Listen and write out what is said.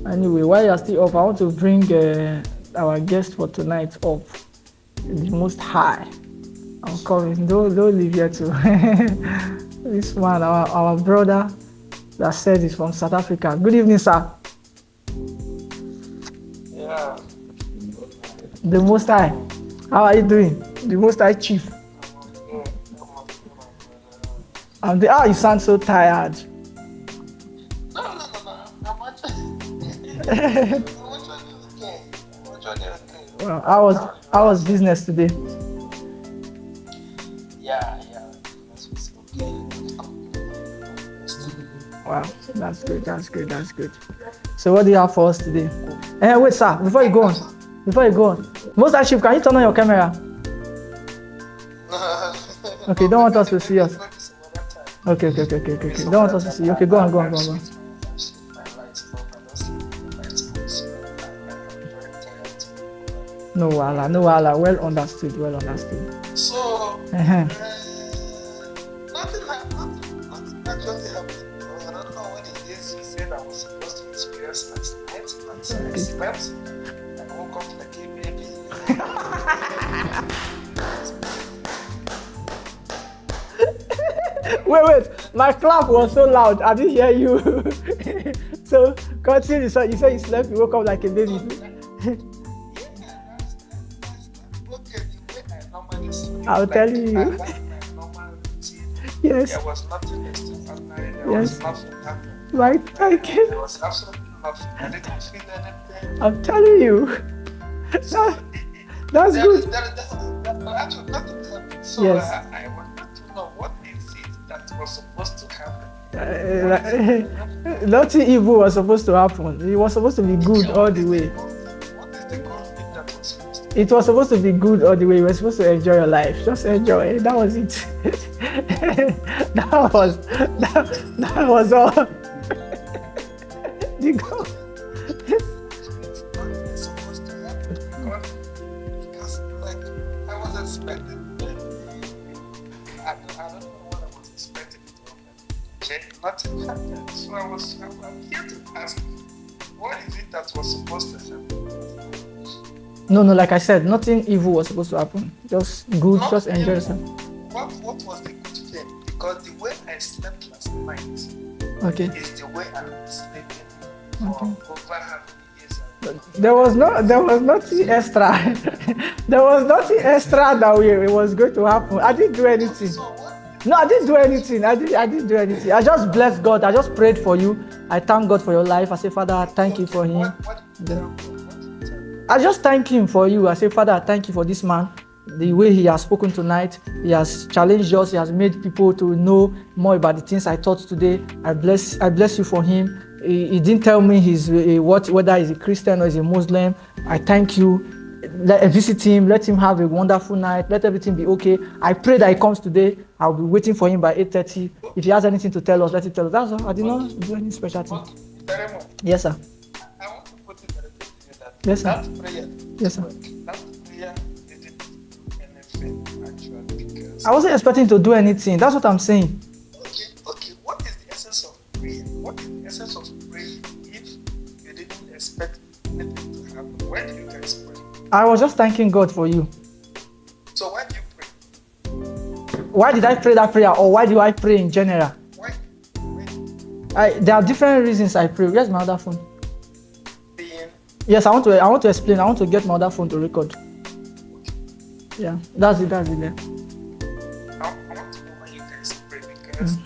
Anyway, while you're still up, I want to bring our guest for tonight up. The most high. I'm coming. Don't leave here too. This man, our brother that said he's from South Africa. Good evening, sir. Yeah. The most high. How are you doing? The most high chief. You sound so tired. No. I'm actually okay. Well, how was business today? Yeah. Wow, that's good. So what do you have for us today? Wait, sir, before you go on, most high chief, can you turn on your camera? Okay, don't want us to see us. Okay. Don't want us to see. Okay, go on. No wala. Well understood. So, Uh-huh. nothing actually happened. I don't know what it is you said I was supposed to experience last night, but I slept and woke up like a baby. Wait, my clap was so loud, I didn't hear you. So, continue. So you said you slept, you woke up like a baby. I'll tell you. Yes. There was nothing extraordinary. There Yes. was nothing happening. Right, thank you. There was absolutely nothing. I didn't feel anything. I'm telling you. That's good. Actually, nothing happened. So Yes. I wanted to know what is it that was supposed to happen. Nothing evil was supposed to happen. It was supposed to be good all the way. What is the good thing that was supposed to It was supposed to be good all the way. You were supposed to enjoy your life. Just enjoy. That was it. that was all. The goal. It's supposed to happen because like I was expecting I don't know what I was expecting to happen. Okay, nothing happened. So I'm here to ask, what is it that was supposed to happen? No, like I said, nothing evil was supposed to happen. Just good, Not just enjoy evil. yourself. What was the good thing? Because the way I slept last night Okay. is the way I was sleeping for over how many years. There was nothing extra. There was nothing extra that it was going to happen. I didn't do anything. So what? No, I didn't do anything. I didn't do anything. I just blessed God. I just prayed for you. I thank God for your life. I say, Father, I thank you for him. What did you tell me? I just thank him for you. I say, Father, I thank you for this man. The way he has spoken tonight, he has challenged us. He has made people to know more about the things I taught today. I bless you for him. He didn't tell me whether he's a Christian or he's a Muslim. I thank you. Visit him. Let him have a wonderful night. Let everything be okay. I pray that he comes today. I'll be waiting for him by 8:30. If he has anything to tell us, let him tell us. That's all. I did not do any special thing. Okay, very much. Yes, sir. I want to put it very clearly that Yes, sir. that prayer Yes, sir. that prayer didn't do anything actually because I wasn't expecting to do anything. That's what I'm saying. okay, what is the essence of prayer? What is the essence of praying if you didn't expect anything to happen? Why do you guys pray? I was just thanking God for you. So why do you pray? Why did I pray that prayer, or why do I pray in general? Why? There are different reasons I pray. Where's my other phone? Being Yes, I want to explain. I want to get my other phone to record. Yeah, that's it. There. I want to know why you guys pray because